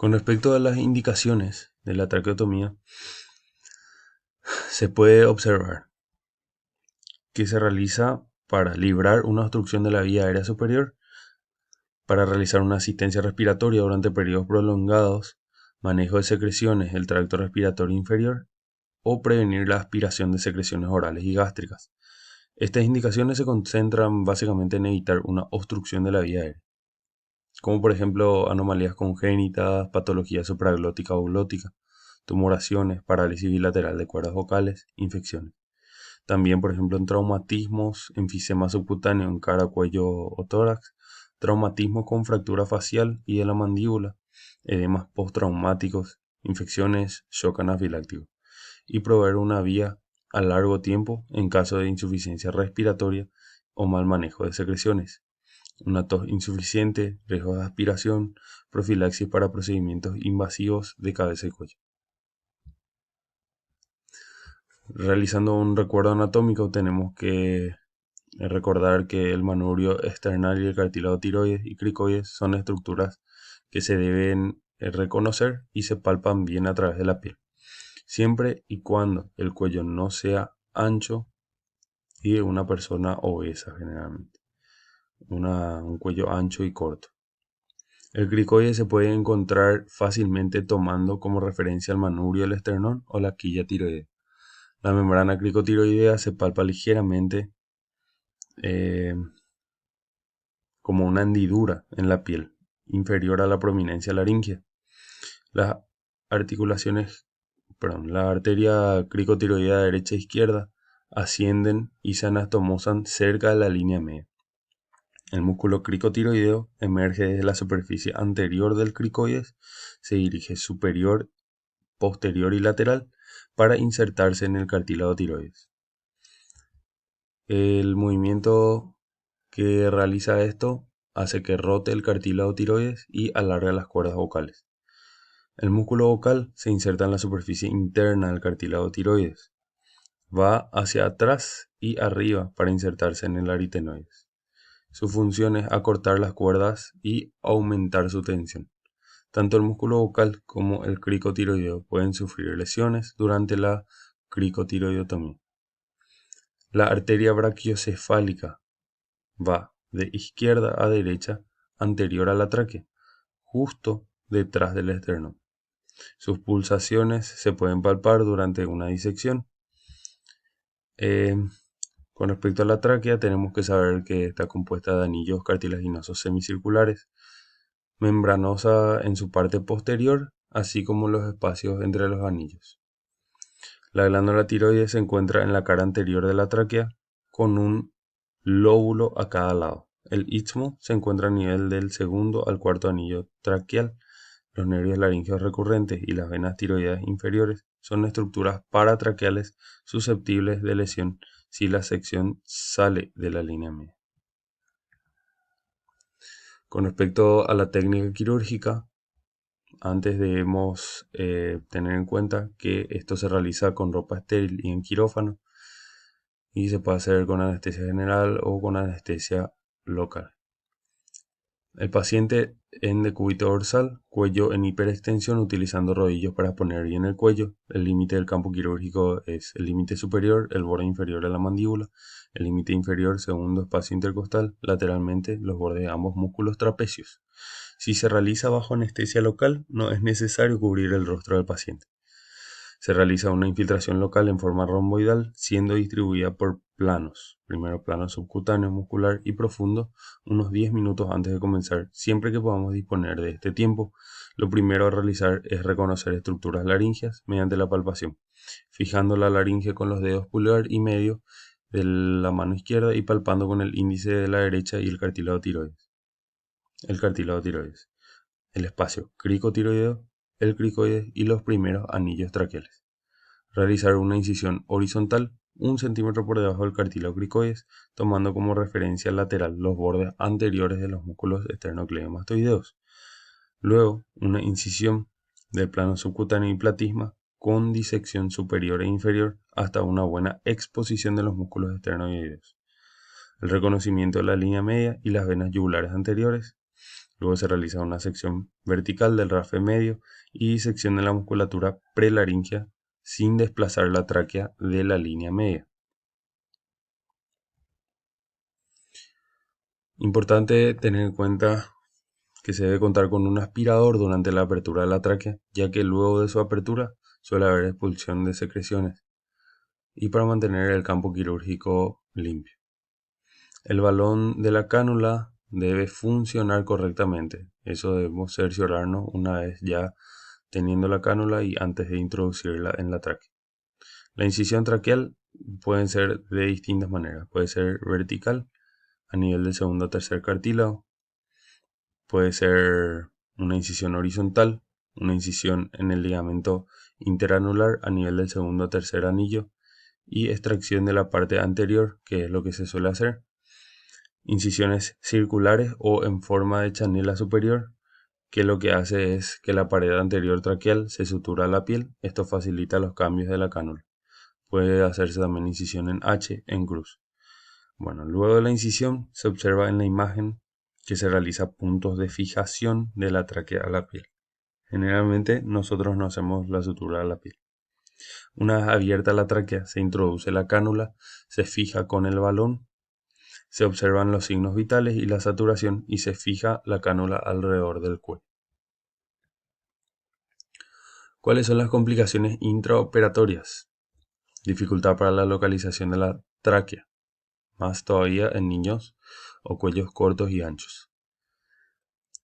Con respecto a las indicaciones de la traqueotomía, se puede observar que se realiza para librar una obstrucción de la vía aérea superior, para realizar una asistencia respiratoria durante periodos prolongados, manejo de secreciones del tracto respiratorio inferior o prevenir la aspiración de secreciones orales y gástricas. Estas indicaciones se concentran básicamente en evitar una obstrucción de la vía aérea, como por ejemplo anomalías congénitas, patología supraglótica o glótica, tumoraciones, parálisis bilateral de cuerdas vocales, infecciones. También, por ejemplo, en traumatismos, enfisema subcutáneo en cara, cuello o tórax, traumatismos con fractura facial y de la mandíbula, edemas postraumáticos, infecciones, shock anafiláctico, y proveer una vía a largo tiempo en caso de insuficiencia respiratoria o mal manejo de secreciones, una tos insuficiente, riesgo de aspiración, profilaxis para procedimientos invasivos de cabeza y cuello. Realizando un recuerdo anatómico, tenemos que recordar que el manubrio external y el cartílago tiroides y cricoides son estructuras que se deben reconocer y se palpan bien a través de la piel, siempre y cuando el cuello no sea ancho y de una persona obesa generalmente, un cuello ancho y corto. El cricoide se puede encontrar fácilmente tomando como referencia el manubrio del esternón o la quilla tiroidea. La membrana cricotiroidea se palpa ligeramente como una hendidura en la piel, inferior a la prominencia laríngea. Las articulaciones, la arteria cricotiroidea derecha e izquierda ascienden y se anastomosan cerca de la línea media. El músculo cricotiroideo emerge desde la superficie anterior del cricoides, se dirige superior, posterior y lateral para insertarse en el cartílago tiroides. El movimiento que realiza esto hace que rote el cartílago tiroides y alarga las cuerdas vocales. El músculo vocal se inserta en la superficie interna del cartílago tiroides. Va hacia atrás y arriba para insertarse en el aritenoides. Su función es acortar las cuerdas y aumentar su tensión. Tanto el músculo vocal como el cricotiroideo pueden sufrir lesiones durante la cricotiroidotomía. La arteria brachiocefálica va de izquierda a derecha anterior a la tráquea, justo detrás del esternón. Sus pulsaciones se pueden palpar durante una disección. Con respecto a la tráquea, tenemos que saber que está compuesta de anillos cartilaginosos semicirculares, membranosa en su parte posterior, así como los espacios entre los anillos. La glándula tiroides se encuentra en la cara anterior de la tráquea, con un lóbulo a cada lado. El istmo se encuentra a nivel del segundo al cuarto anillo traqueal. Los nervios laríngeos recurrentes y las venas tiroideas inferiores son estructuras paratraqueales susceptibles de lesión si la sección sale de la línea media. Con respecto a la técnica quirúrgica, antes debemos tener en cuenta que esto se realiza con ropa estéril y en quirófano, y se puede hacer con anestesia general o con anestesia local. El paciente en decúbito dorsal, cuello en hiperextensión utilizando rodillos para poner bien el cuello. El límite del campo quirúrgico es el límite superior, el borde inferior de la mandíbula, el límite inferior, segundo espacio intercostal, lateralmente los bordes de ambos músculos trapecios. Si se realiza bajo anestesia local, no es necesario cubrir el rostro del paciente. Se realiza una infiltración local en forma romboidal, siendo distribuida por planos. Primero plano subcutáneo, muscular y profundo, unos 10 minutos antes de comenzar. Siempre que podamos disponer de este tiempo, lo primero a realizar es reconocer estructuras laríngeas mediante la palpación, fijando la laringe con los dedos pulgar y medio de la mano izquierda y palpando con el índice de la derecha y el cartílago tiroides. El espacio cricotiroideo, el cricoides y los primeros anillos traqueales. Realizar una incisión horizontal 1 centímetro por debajo del cartílago cricoides, tomando como referencia lateral los bordes anteriores de los músculos esternocleidomastoideos. Luego, una incisión del plano subcutáneo y platisma con disección superior e inferior hasta una buena exposición de los músculos esternoideos. El reconocimiento de la línea media y las venas yugulares anteriores. Luego se realiza una sección vertical del rafe medio y disección de la musculatura prelaringea sin desplazar la tráquea de la línea media. Importante tener en cuenta que se debe contar con un aspirador durante la apertura de la tráquea, ya que luego de su apertura suele haber expulsión de secreciones y para mantener el campo quirúrgico limpio. El balón de la cánula debe funcionar correctamente. Eso debemos cerciorarnos una vez ya teniendo la cánula y antes de introducirla en la tráquea. La incisión traqueal puede ser de distintas maneras. Puede ser vertical a nivel del segundo o tercer cartílago. Puede ser una incisión horizontal, una incisión en el ligamento interanular a nivel del segundo o tercer anillo y extracción de la parte anterior, que es lo que se suele hacer. Incisiones circulares o en forma de chanela superior, que lo que hace es que la pared anterior traqueal se sutura a la piel. Esto facilita los cambios de la cánula. Puede hacerse también incisión en H, en cruz. Bueno, luego de la incisión se observa en la imagen que se realiza puntos de fijación de la tráquea a la piel. Generalmente nosotros no hacemos la sutura a la piel. Una vez abierta la tráquea, se introduce la cánula, se fija con el balón, se observan los signos vitales y la saturación y se fija la cánula alrededor del cuello. ¿Cuáles son las complicaciones intraoperatorias? Dificultad para la localización de la tráquea, más todavía en niños o cuellos cortos y anchos.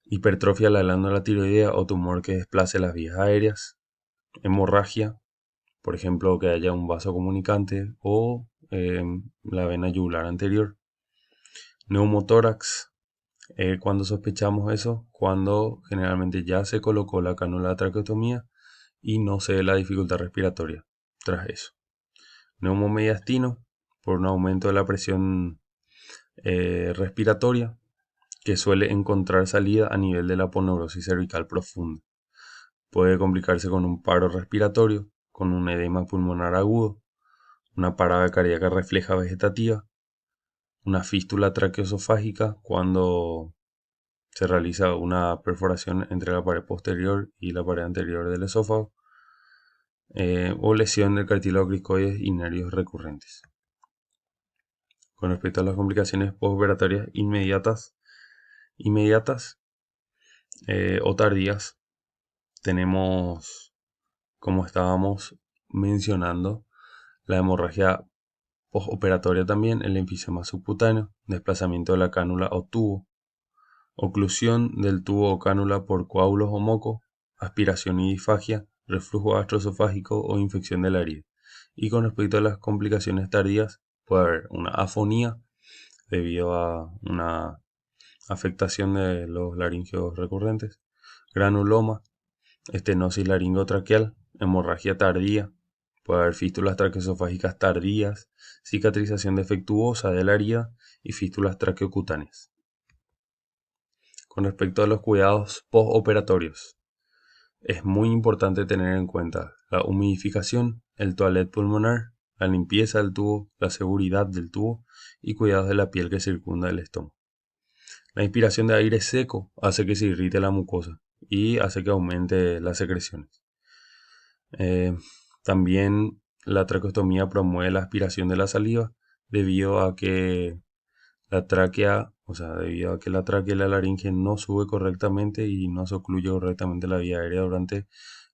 Hipertrofia de la glándula tiroidea o tumor que desplace las vías aéreas. Hemorragia, por ejemplo, que haya un vaso comunicante o la vena yugular anterior. Neumotórax, cuando sospechamos eso, cuando generalmente ya se colocó la cánula de traqueotomía y no se ve la dificultad respiratoria tras eso. Neumomediastino, por un aumento de la presión respiratoria, que suele encontrar salida a nivel de la aponeurosis cervical profunda. Puede complicarse con un paro respiratorio, con un edema pulmonar agudo, una parada cardíaca refleja vegetativa, una fístula traqueoesofágica cuando se realiza una perforación entre la pared posterior y la pared anterior del esófago, o lesión del cartílago cricoides y nervios recurrentes. Con respecto a las complicaciones postoperatorias inmediatas o tardías, tenemos, como estábamos mencionando, la hemorragia postoperatoria también, el enfisema subcutáneo, desplazamiento de la cánula o tubo, oclusión del tubo o cánula por coágulos o moco, aspiración y disfagia, reflujo gastroesofágico o infección de la herida. Y con respecto a las complicaciones tardías, puede haber una afonía debido a una afectación de los laringeos recurrentes, granuloma, estenosis laringotraqueal, hemorragia tardía, puede haber fístulas traqueosofágicas tardías, cicatrización defectuosa de la herida y fístulas traqueocutáneas. Con respecto a los cuidados postoperatorios, es muy importante tener en cuenta la humidificación, el toilet pulmonar, la limpieza del tubo, la seguridad del tubo y cuidados de la piel que circunda el estómago. La inspiración de aire seco hace que se irrite la mucosa y hace que aumente las secreciones. También la traqueostomía promueve la aspiración de la saliva debido a que la tráquea, debido a que la tráquea y la laringe no sube correctamente y no se ocluye correctamente la vía aérea durante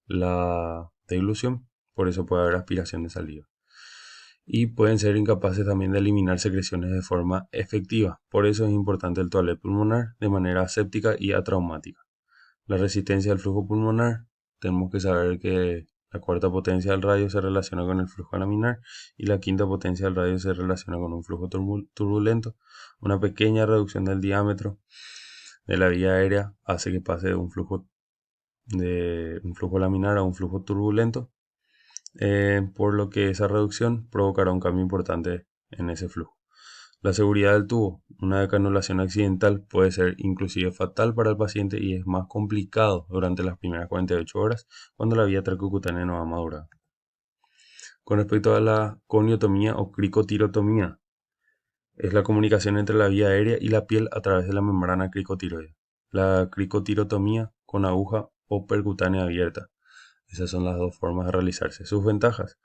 la deglución, por eso puede haber aspiración de saliva. Y pueden ser incapaces también de eliminar secreciones de forma efectiva, por eso es importante el toilet pulmonar de manera aséptica y atraumática. La resistencia al flujo pulmonar, tenemos que saber que la cuarta potencia del radio se relaciona con el flujo laminar y la quinta potencia del radio se relaciona con un flujo turbulento. Una pequeña reducción del diámetro de la vía aérea hace que pase de un flujo laminar a un flujo turbulento, por lo que esa reducción provocará un cambio importante en ese flujo. La seguridad del tubo. Una decanulación accidental puede ser inclusive fatal para el paciente y es más complicado durante las primeras 48 horas cuando la vía traqueocutánea no ha madurado. Con respecto a la coniotomía o cricotirotomía, es la comunicación entre la vía aérea y la piel a través de la membrana cricotiroidea. la cricotirotomía con aguja o percutánea abierta. Esas son las dos formas de realizarse. Sus ventajas: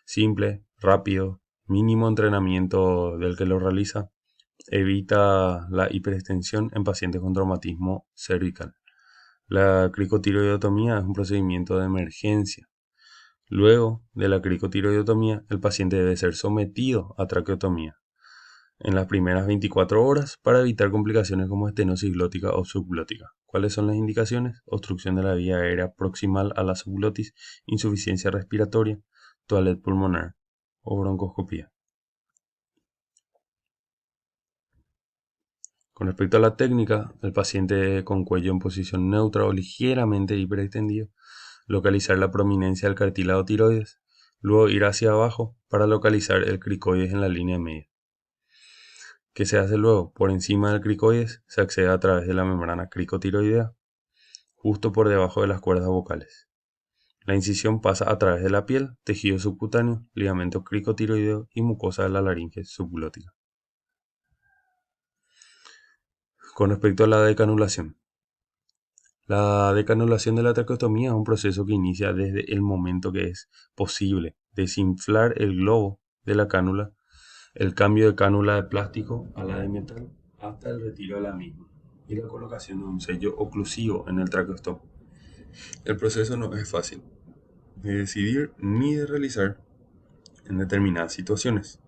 simple, rápido, mínimo entrenamiento del que lo realiza, evita la hiperextensión en pacientes con traumatismo cervical. La cricotiroidotomía es un procedimiento de emergencia. Luego de la cricotiroidotomía, el paciente debe ser sometido a traqueotomía en las primeras 24 horas para evitar complicaciones como estenosis glótica o subglótica. ¿Cuáles son las indicaciones? Obstrucción de la vía aérea proximal a la subglotis, insuficiencia respiratoria, toilette pulmonar o broncoscopía. Con respecto a la técnica, el paciente con cuello en posición neutra o ligeramente hiperextendido, localizar la prominencia del cartílago tiroides, luego ir hacia abajo para localizar el cricoides en la línea media. ¿Qué se hace luego? Por encima del cricoides se accede a través de la membrana cricotiroidea, justo por debajo de las cuerdas vocales. La incisión pasa a través de la piel, tejido subcutáneo, ligamento cricotiroideo y mucosa de la laringe subglótica. Con respecto a la decanulación. La decanulación de la traqueostomía es un proceso que inicia desde el momento que es posible desinflar el globo de la cánula, el cambio de cánula de plástico a la de metal, hasta el retiro de la misma y la colocación de un sello oclusivo en el traqueostoma. El proceso no es fácil de decidir ni de realizar en determinadas situaciones.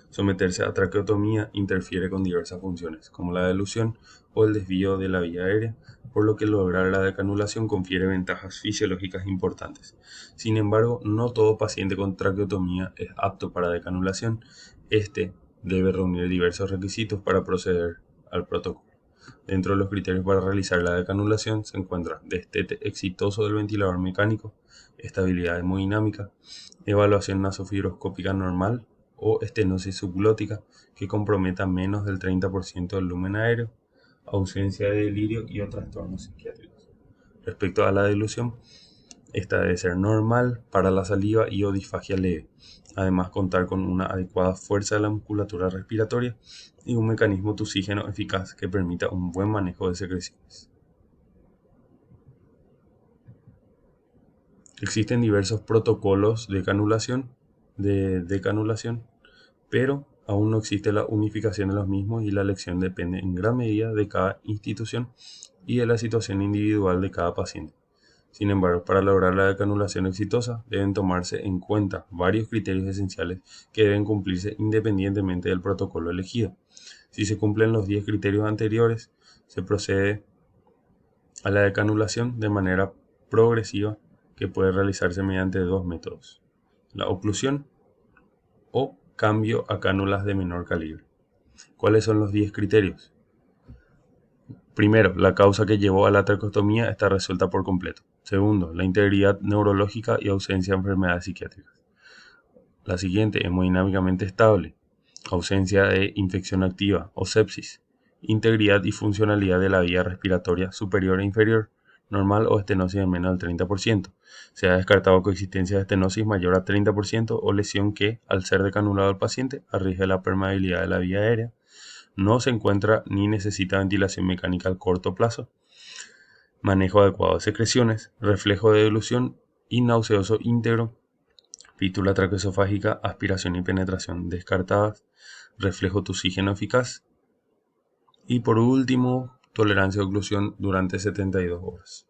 Someterse a traqueotomía interfiere con diversas funciones, como la dilución o el desvío de la vía aérea, por lo que lograr la decanulación confiere ventajas fisiológicas importantes. Sin embargo, no todo paciente con traqueotomía es apto para decanulación. Este debe reunir diversos requisitos para proceder al protocolo. Dentro de los criterios para realizar la decanulación se encuentra destete exitoso del ventilador mecánico, estabilidad hemodinámica, evaluación nasofibroscópica normal o estenosis subglótica que comprometa menos del 30% del lumen aéreo, ausencia de delirio y otros trastornos psiquiátricos. Respecto a la dilución, esta debe ser normal para la saliva y o disfagia leve. Además, contar con una adecuada fuerza de la musculatura respiratoria y un mecanismo tusígeno eficaz que permita un buen manejo de secreciones. Existen diversos protocolos de decanulación, pero aún no existe la unificación de los mismos y la elección depende en gran medida de cada institución y de la situación individual de cada paciente. Sin embargo, para lograr la decanulación exitosa, deben tomarse en cuenta varios criterios esenciales que deben cumplirse independientemente del protocolo elegido. Si se cumplen los 10 criterios anteriores, se procede a la decanulación de manera progresiva que puede realizarse mediante dos métodos: la oclusión o cambio a cánulas de menor calibre. ¿Cuáles son los 10 criterios? Primero, la causa que llevó a la traqueostomía está resuelta por completo. Segundo, la integridad neurológica y ausencia de enfermedades psiquiátricas. La siguiente, hemodinámicamente estable, ausencia de infección activa o sepsis, integridad y funcionalidad de la vía respiratoria superior e inferior, normal o estenosis en menos del 30%. Se ha descartado coexistencia de estenosis mayor a 30% o lesión que, al ser decanulado el paciente, arriesga la permeabilidad de la vía aérea. No se encuentra ni necesita ventilación mecánica al corto plazo. Manejo adecuado de secreciones, reflejo de dilución y nauseoso íntegro, fítula traqueosofágica, aspiración y penetración descartadas, reflejo tusígeno eficaz y por último, tolerancia a oclusión durante 72 horas.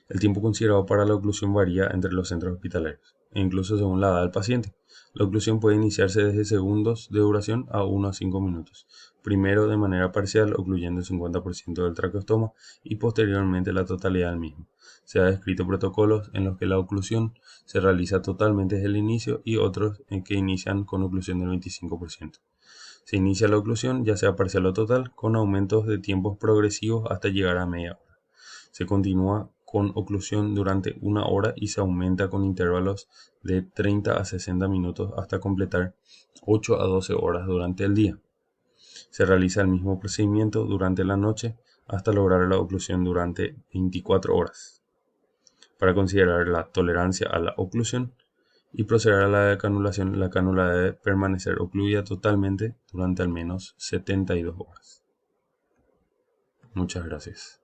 El tiempo considerado para la oclusión varía entre los centros hospitalarios e incluso según la edad del paciente. La oclusión puede iniciarse desde segundos de duración a 1 a 5 minutos. Primero de manera parcial, ocluyendo el 50% del traqueostoma y posteriormente la totalidad del mismo. Se han descrito protocolos en los que la oclusión se realiza totalmente desde el inicio y otros en que inician con oclusión del 25%. Se inicia la oclusión, ya sea parcial o total, con aumentos de tiempos progresivos hasta llegar a media hora. Se continúa con oclusión durante 1 hora y se aumenta con intervalos de 30 a 60 minutos hasta completar 8 a 12 horas durante el día. Se realiza el mismo procedimiento durante la noche hasta lograr la oclusión durante 24 horas. Para considerar la tolerancia a la oclusión y proceder a la decanulación, la cánula debe permanecer ocluida totalmente durante al menos 72 horas. Muchas gracias.